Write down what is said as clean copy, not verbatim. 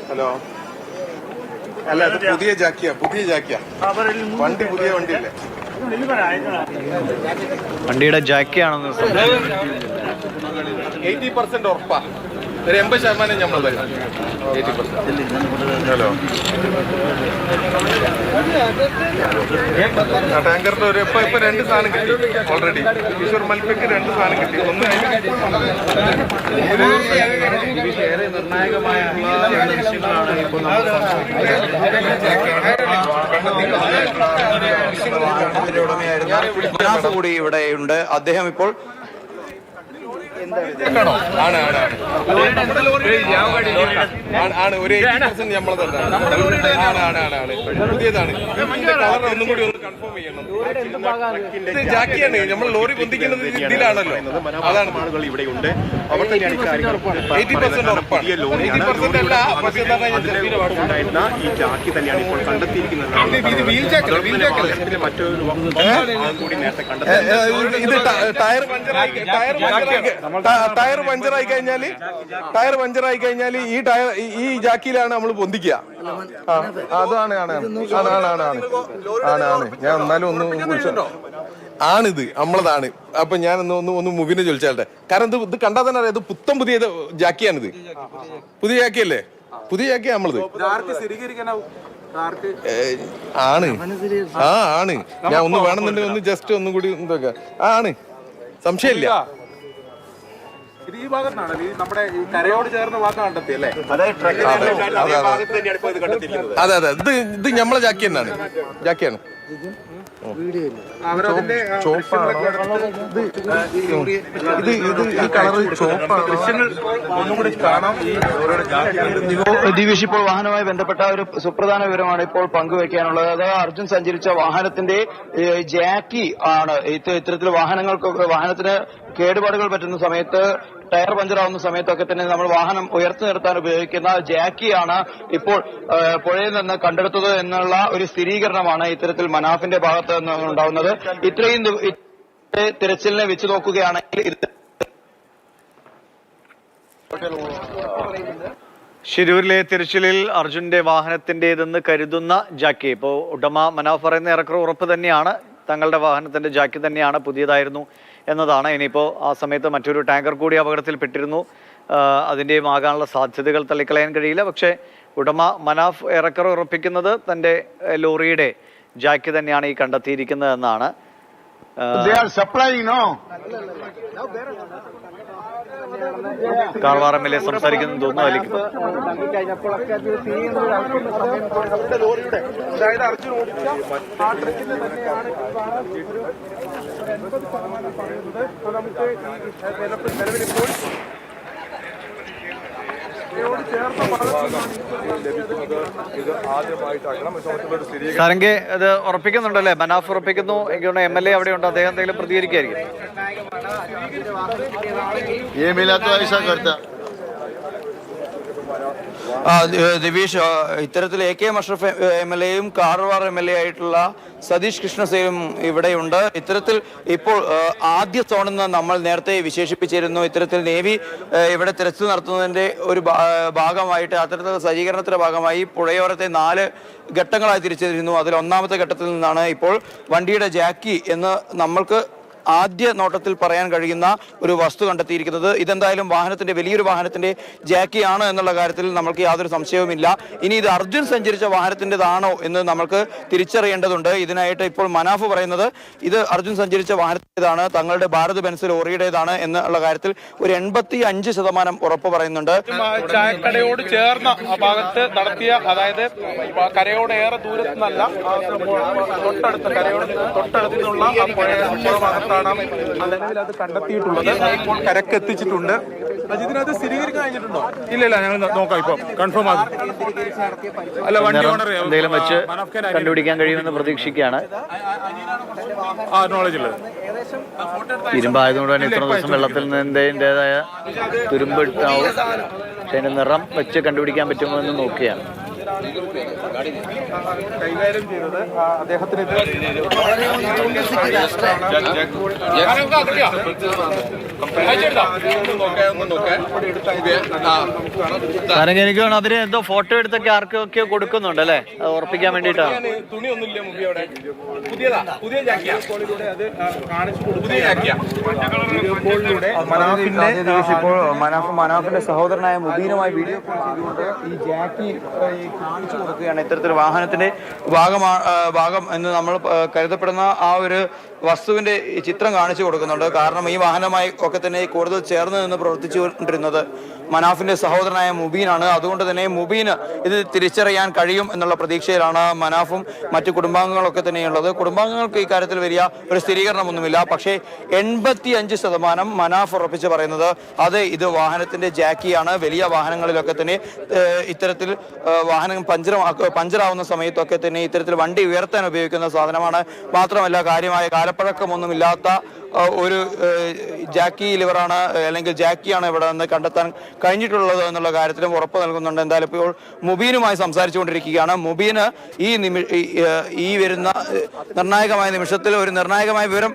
Hello, അല്ല അത് പുതിയ ജാക്കിയാ വണ്ടി, പുതിയ വണ്ടിയല്ലേ? വണ്ടിയുടെ ജാക്കിയാണെന്ന് 80% ഉറപ്പാ. ഒരു 80% നമ്മൾ തരാം. 80%. ഹലോ, ടാങ്കറിന്റെ ഒരു ഇപ്പൊ 2 സാധനം കിട്ടി ഓൾറെഡി. ഈശ്വർ മൽപ്പയ്ക്ക് 2 സാധനം കിട്ടി. ഒന്ന് ഏറെ നിർണായകമായ ദൃശ്യങ്ങളാണ് ഇപ്പോൾ നമ്മൾ കൂടി ഇവിടെയുണ്ട്. അദ്ദേഹം ഇപ്പോൾ ആണ് ഒരു 80% നമ്മൾ തന്നെയാണ്. പുതിയതാണ്. കളർ ഒന്നും കൂടി ഒന്ന് കൺഫേം ചെയ്യണം. ഇത് ജാക്കിയാണ്. നമ്മൾ ലോറി പൊന്തിക്കുന്നത് ഇതിലാണല്ലോ. അതാണ് ഇവിടെയുണ്ട്. 80% ഉറപ്പാണ്. 80% അല്ല, പക്ഷേ ഉണ്ടായിരുന്ന ഈ ജാക്കി തന്നെയാണ് ഇപ്പോൾ കണ്ടെത്തിയിരിക്കുന്നത്. മറ്റൊരു കൂടി നേരത്തെ കണ്ടെത്തി. ഇത് ടയർ പഞ്ചറായി കഴിഞ്ഞാല് ഈ ജാക്കിയിലാണ് നമ്മൾ പൊന്തിക്കുക. അതാണ് ഞാൻ എന്നാലും ഒന്ന് ആണിത് നമ്മളതാണ്. അപ്പൊ ഞാൻ ഒന്ന് മുബിനെ ചോദിച്ചാട്ടെ, കാരണം ഇത് കണ്ടാൽ തന്നെ അറിയാം, ഇത് പുതിയ ജാക്കിയാണിത്. പുതിയ ജാക്കിയല്ലേ? പുതിയ ജാക്കിയാ നമ്മളത്. ആണ് ഞാൻ ഒന്ന് വേണമെന്നുണ്ടെങ്കിൽ ഒന്ന് ജസ്റ്റ് ഒന്നും കൂടി എന്തൊക്കെ ആണ്, സംശയമില്ല. ഈ ഭാഗത്താണ് നമ്മുടെ കരയോട് ചേർന്ന ഭാഗം കണ്ടെത്തിയല്ലേ? അതെ ഇത് നമ്മളെ ജാക്കി തന്നെയാണ്. ജാക്കിയാണ്. ദിവീഷ്, ഇപ്പോൾ വാഹനവുമായി ബന്ധപ്പെട്ട ഒരു സുപ്രധാന വിവരമാണ് ഇപ്പോൾ പങ്കുവയ്ക്കാനുള്ളത്. അത് അർജുൻ സഞ്ചരിച്ച വാഹനത്തിന്റെ ജാക്കി ആണ്. ഇത്തരത്തിൽ വാഹനത്തിന് കേടുപാടുകൾ പറ്റുന്ന സമയത്ത്, ടയർ പഞ്ചറാവുന്ന സമയത്തൊക്കെ തന്നെ നമ്മൾ വാഹനം ഉയർത്തി നിർത്താൻ ഉപയോഗിക്കുന്ന ജാക്കിയാണ് ഇപ്പോൾ പുഴയിൽ നിന്ന് കണ്ടെടുത്തത് എന്നുള്ള ഒരു സ്ഥിരീകരണമാണ് ഇത്തരത്തിൽ മനാഫിന്റെ ഭാഗത്ത് നിന്ന് ഉണ്ടാവുന്നത്. ഇത്രയും തിരച്ചിലിനെ വെച്ച് നോക്കുകയാണെങ്കിൽ ശിരൂരിലെ തിരച്ചിലിൽ അർജുന്റെ വാഹനത്തിന്റേതെന്ന് കരുതുന്ന ജാക്കി, ഇപ്പോൾ ഉടമ മനാഫ് പറയുന്ന ഏറെക്കുറെ ഉറപ്പ് തന്നെയാണ്, തങ്ങളുടെ വാഹനത്തിന്റെ ജാക്കി തന്നെയാണ്, പുതിയതായിരുന്നു എന്നതാണ്. ഇനിയിപ്പോൾ ആ സമയത്ത് മറ്റൊരു ടാങ്കർ കൂടി അപകടത്തിൽപ്പെട്ടിരുന്നു. അതിൻ്റെയും ആകാനുള്ള സാധ്യതകൾ തള്ളിക്കളയാൻ കഴിയില്ല. പക്ഷേ ഉടമ മനാഫ് ഏറെക്കുറെ ഉറപ്പിക്കുന്നത് തൻ്റെ ലോറിയുടെ ജാക്കി തന്നെയാണ് ഈ കണ്ടെത്തിയിരിക്കുന്നത് എന്നാണ്. കാർവാർ MLA സംസാരിക്കുന്നു തോന്നുന്നു. അല്ലെങ്കിൽ അർജുൻ ഓടിച്ച ആ ട്രക്കിന്റെ തന്നെയാണ് പറയുന്നത്. നമുക്ക് നിലവിലിപ്പോൾ സാരംഗെ അത് ഉറപ്പിക്കുന്നുണ്ടല്ലേ? മനാഫ് ഉറപ്പിക്കുന്നു. എനിക്ക് തോന്നുന്നു MLA അവിടെ ഉണ്ട്, അദ്ദേഹം എന്തെങ്കിലും പ്രതികരിക്കായിരിക്കും. ദിവീഷ്, ഇത്തരത്തിൽ AK മഷ്റഫ് MLAയും കാർവാർ MLA ആയിട്ടുള്ള സതീഷ് കൃഷ്ണസേനും ഇവിടെയുണ്ട്. ഇത്തരത്തിൽ ഇപ്പോൾ ആദ്യ സോണെന്ന് നമ്മൾ നേരത്തെ വിശേഷിപ്പിച്ചിരുന്നു. ഇത്തരത്തിൽ നേവി ഇവിടെ തിരച്ചിൽ നടത്തുന്നതിന്റെ ഒരു ഭാഗമായിട്ട്, അത്തരത്തിലുള്ള സജ്ജീകരണത്തിന്റെ ഭാഗമായി പുഴയോരത്തെ 4 ഘട്ടങ്ങളായി തിരിച്ചിരുന്നു. അതിൽ ഒന്നാമത്തെ ഘട്ടത്തിൽ നിന്നാണ് ഇപ്പോൾ വണ്ടിയുടെ ജാക്കി എന്ന് നമ്മൾക്ക് ആദ്യ നോട്ടത്തിൽ പറയാൻ കഴിയുന്ന ഒരു വസ്തു കണ്ടെത്തിയിരിക്കുന്നത്. ഇതെന്തായാലും വലിയൊരു വാഹനത്തിന്റെ ജാക്കിയാണ് എന്നുള്ള കാര്യത്തിൽ നമുക്ക് യാതൊരു സംശയവുമില്ല. ഇനി ഇത് അർജുൻ സഞ്ചരിച്ച വാഹനത്തിൻ്റെതാണോ എന്ന് നമുക്ക് തിരിച്ചറിയേണ്ടതുണ്ട്. ഇതിനായിട്ട് ഇപ്പോൾ മനാഫ് പറയുന്നത് ഇത് അർജുൻ സഞ്ചരിച്ച വാഹനത്തിൻ്റെതാണ്, തങ്ങളുടെ ഭാരത് ബെൻസ് ലോറിയുടേതാണ് എന്നുള്ള കാര്യത്തിൽ ഒരു 85% ഉറപ്പ് പറയുന്നുണ്ട്. ചായക്കടയോട് ചേർന്ന ഭാഗത്ത് നടത്തിയ, അതായത് കരയോട് ഏറെ ദൂരത്തു നിന്നല്ല, തൊട്ടടുത്തുള്ള ഭാഗത്താണ് നിലവിൽ അത് കണ്ടെത്തിയിട്ടുള്ളത്. ഇപ്പോൾ കരക്കെത്തിച്ചിട്ടുണ്ട്. ഇതിനകത്ത് സ്ഥിരീകരിക്കാൻ കഴിഞ്ഞിട്ടുണ്ടോ? ഇല്ല, ഞങ്ങൾ നോക്കാം. ഇപ്പൊ കൺഫേം ആകും. അല്ല, വണ്ടി ഓണർ എന്തെങ്കിലും വെച്ച് കണ്ടുപിടിക്കാൻ കഴിയുമെന്ന് പ്രതീക്ഷിക്കുകയാണ്. നോളജുള്ളത് ഇരുമ്പായതുകൊണ്ട് തന്നെ ഇത്ര ദിവസം വെള്ളത്തിൽ നിന്നതിൻ്റെതായ തുരുമ്പ് ഉണ്ടാവും. പക്ഷെ അതിന്റെ നിറം വെച്ച് കണ്ടുപിടിക്കാൻ പറ്റുമോ എന്ന് നോക്കുകയാണ്. കൈകാര്യം ചെയ്തത് അദ്ദേഹത്തിന് കാരണം എനിക്ക് വേണം അവര് എന്തോ ഫോട്ടോ എടുത്തൊക്കെ ആർക്കൊക്കെ കൊടുക്കുന്നുണ്ട് അല്ലേ, അത് ഉറപ്പിക്കാൻ വേണ്ടിയിട്ടാണ്. തുണിയൊന്നുമില്ല മുബി അവിടെ. പുതിയതാ, പുതിയ ജാക്കിയാ. അത് കാണിച്ചു കൊടുത്തു. പുതിയ ജാക്കിയാ. ഇപ്പോൾ മനാഫിന്റെ സഹോദരനായ മുബീനുമായി വീഡിയോ കോൾ ചെയ്തുകൊണ്ട് ഈ ജാക്കി കാണിച്ചു കൊടുക്കുകയാണ്. ഇത്തരത്തിൽ വാഹനത്തിന്റെ ഭാഗം എന്ന് നമ്മൾ കരുതപ്പെടുന്ന ആ ഒരു വസ്തുവിന്റെ ചിത്രം കാണിച്ചു കൊടുക്കുന്നുണ്ട്. കാരണം ഈ വാഹനമായി ഒക്കെ തന്നെ കൂടുതൽ ചേർന്ന് നിന്ന് പ്രവർത്തിച്ചുകൊണ്ടിരുന്നത് മനാഫിന്റെ സഹോദരനായ മുബീനാണ്. അതുകൊണ്ട് തന്നെ മുബീന് ഇത് തിരിച്ചറിയാൻ കഴിയും എന്നുള്ള പ്രതീക്ഷയിലാണ് മനാഫും മറ്റു കുടുംബാംഗങ്ങളൊക്കെ തന്നെയുള്ളത്. കുടുംബാംഗങ്ങൾക്ക് ഇക്കാര്യത്തിൽ വലിയ ഒരു സ്ഥിരീകരണമൊന്നുമില്ല. പക്ഷേ 85% മനാഫ് ഉറപ്പിച്ച് പറയുന്നത് അത് ഇത് വാഹനത്തിന്റെ ജാക്കിയാണ്. വലിയ വാഹനങ്ങളിലൊക്കെ തന്നെ ഇത്തരത്തിൽ വാഹനം പഞ്ചറാവുന്ന സമയത്തൊക്കെ തന്നെ ഇത്തരത്തിൽ വണ്ടി ഉയർത്താൻ ഉപയോഗിക്കുന്ന സാധനമാണ്. മാത്രമല്ല കാര്യമായ കാലപ്പഴക്കമൊന്നുമില്ലാത്ത ഒരു ജാക്കി ലിവറാണ് അല്ലെങ്കിൽ ജാക്കിയാണ് ഇവിടെ നിന്ന് കണ്ടെത്താൻ കഴിഞ്ഞിട്ടുള്ളത് എന്നുള്ള കാര്യത്തിലും ഉറപ്പ് നൽകുന്നുണ്ട്. എന്തായാലും ഇപ്പോൾ മുബീനുമായി സംസാരിച്ചുകൊണ്ടിരിക്കുകയാണ്. മുബീന് ഈ വരുന്ന നിർണായകമായ നിമിഷത്തിൽ ഒരു നിർണായകമായ വിവരം